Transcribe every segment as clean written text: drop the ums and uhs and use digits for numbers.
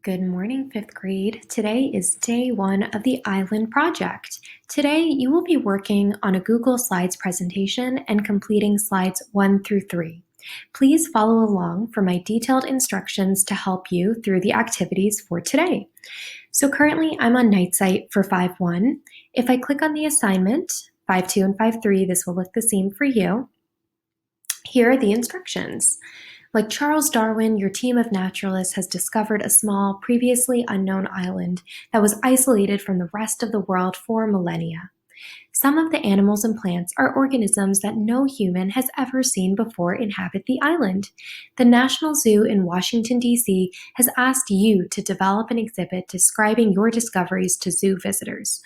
Good morning, fifth grade. Today is day one of the Island project. Today, you will be working on a Google Slides presentation and completing slides 1 through 3. Please follow along for my detailed instructions to help you through the activities for today. So currently, I'm on night sight for 5-1. If I click on the assignment, 5-2 and 5-3, this will look the same for you. Here are the instructions. Like Charles Darwin, your team of naturalists has discovered a small, previously unknown island that was isolated from the rest of the world for millennia. Some of the animals and plants are organisms that no human has ever seen before inhabit the island. The National Zoo in Washington, D.C. has asked you to develop an exhibit describing your discoveries to zoo visitors.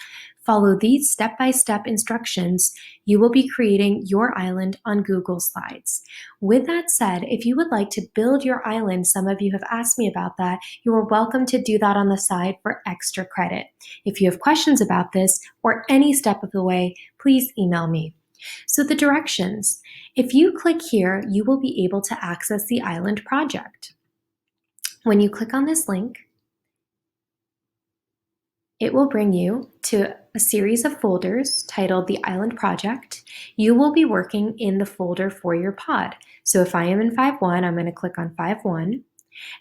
Follow these step-by-step instructions. You will be creating your island on Google Slides. With that said, if you would like to build your island, some of you have asked me about that, you are welcome to do that on the side for extra credit. If you have questions about this or any step of the way, please email me. So the directions. If you click here, you will be able to access the island project. When you click on this link, it will bring you to a series of folders titled The Island Project. You will be working in the folder for your pod. So if I am in 5-1, I'm going to click on 5-1.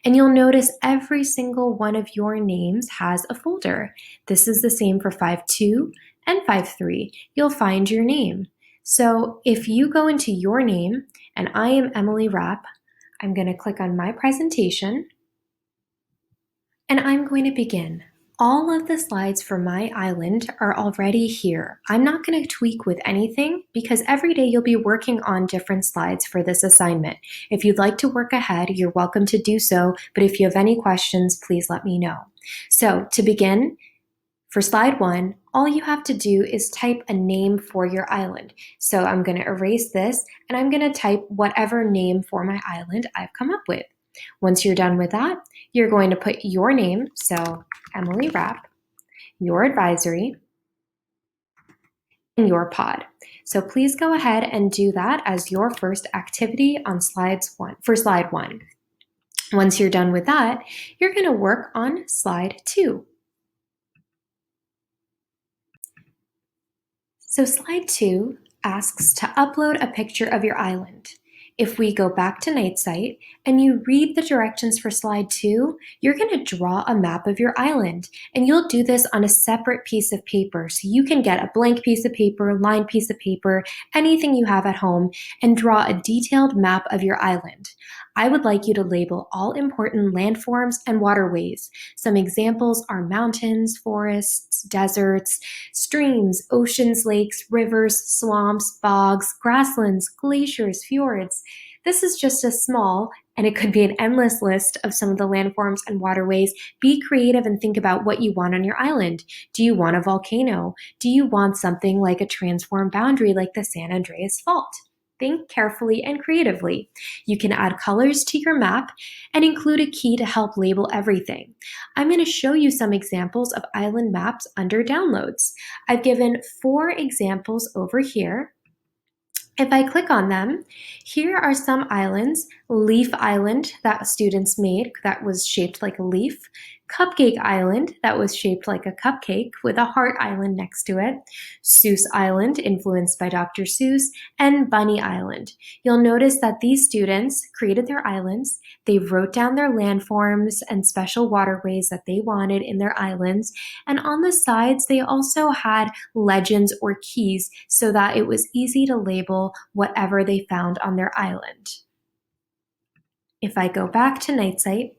And you'll notice every single one of your names has a folder. This is the same for 5-2 and 5-3. You'll find your name. So if you go into your name, and I am Emily Rapp, I'm going to click on my presentation, and I'm going to begin. All of the slides for my island are already here. I'm not going to tweak with anything because every day you'll be working on different slides for this assignment. If you'd like to work ahead, you're welcome to do so, but if you have any questions, please let me know. So to begin, for slide 1, all you have to do is type a name for your island. So I'm going to erase this and I'm going to type whatever name for my island I've come up with. Once you're done with that, you're going to put your name, so Emily Rapp, your advisory, and your pod. So please go ahead and do that as your first activity on slide 1. Once you're done with that, you're going to work on slide 2. So slide 2 asks to upload a picture of your island. If we go back to Night Sight and you read the directions for slide 2, you're going to draw a map of your island. And you'll do this on a separate piece of paper. So you can get a blank piece of paper, lined piece of paper, anything you have at home, and draw a detailed map of your island. I would like you to label all important landforms and waterways. Some examples are mountains, forests, deserts, streams, oceans, lakes, rivers, swamps, bogs, grasslands, glaciers, fjords. This is just a small, and it could be an endless list of some of the landforms and waterways. Be creative and think about what you want on your island. Do you want a volcano? Do you want something like a transform boundary like the San Andreas Fault? Think carefully and creatively. You can add colors to your map and include a key to help label everything. I'm going to show you some examples of island maps under downloads. I've given 4 examples over here. If I click on them, here are some islands. Leaf Island that students made that was shaped like a leaf. Cupcake Island that was shaped like a cupcake with a heart island next to it. Seuss Island, influenced by Dr. Seuss, and Bunny Island. You'll notice that these students created their islands. They wrote down their landforms and special waterways that they wanted in their islands. And on the sides, they also had legends or keys so that it was easy to label whatever they found on their island. If I go back to Night Sight,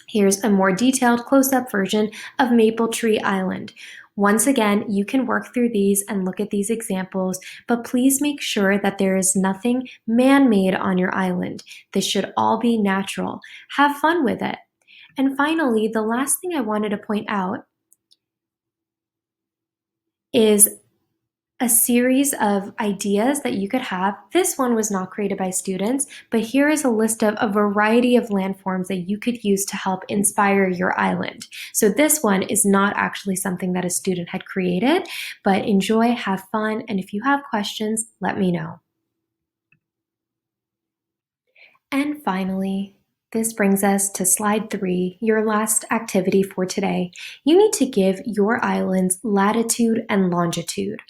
here's a more detailed close-up version of Maple Tree Island. Once again, you can work through these and look at these examples, but please make sure that there is nothing man-made on your island. This should all be natural. Have fun with it. And finally, the last thing I wanted to point out is a series of ideas that you could have. This one was not created by students, but here is a list of a variety of landforms that you could use to help inspire your island. So this one is not actually something that a student had created, but enjoy, have fun, and if you have questions, let me know. And finally, This brings us to slide 3, your last activity for today. You need to give your islands latitude and longitude.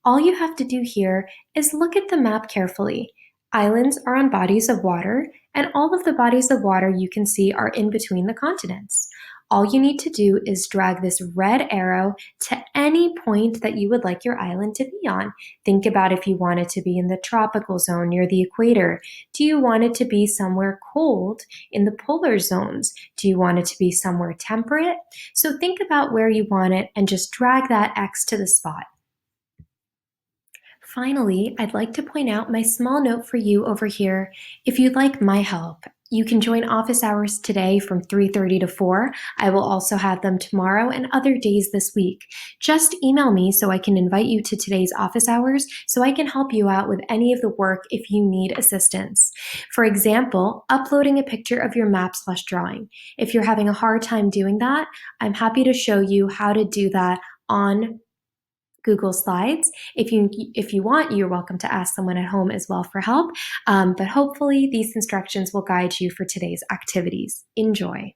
All you have to do here is look at the map carefully. Islands are on bodies of water, and all of the bodies of water you can see are in between the continents. All you need to do is drag this red arrow to any point that you would like your island to be on. Think about if you want it to be in the tropical zone near the equator. Do you want it to be somewhere cold in the polar zones? Do you want it to be somewhere temperate? So think about where you want it and just drag that X to the spot. Finally, I'd like to point out my small note for you over here. If you'd like my help, you can join office hours today from 3:30 to 4. I will also have them tomorrow and other days this week. Just email me so I can invite you to today's office hours so I can help you out with any of the work if you need assistance. For example, uploading a picture of your map/drawing. If you're having a hard time doing that, I'm happy to show you how to do that on Google Slides. If you want, you're welcome to ask someone at home as well for help. But hopefully these instructions will guide you for today's activities. Enjoy.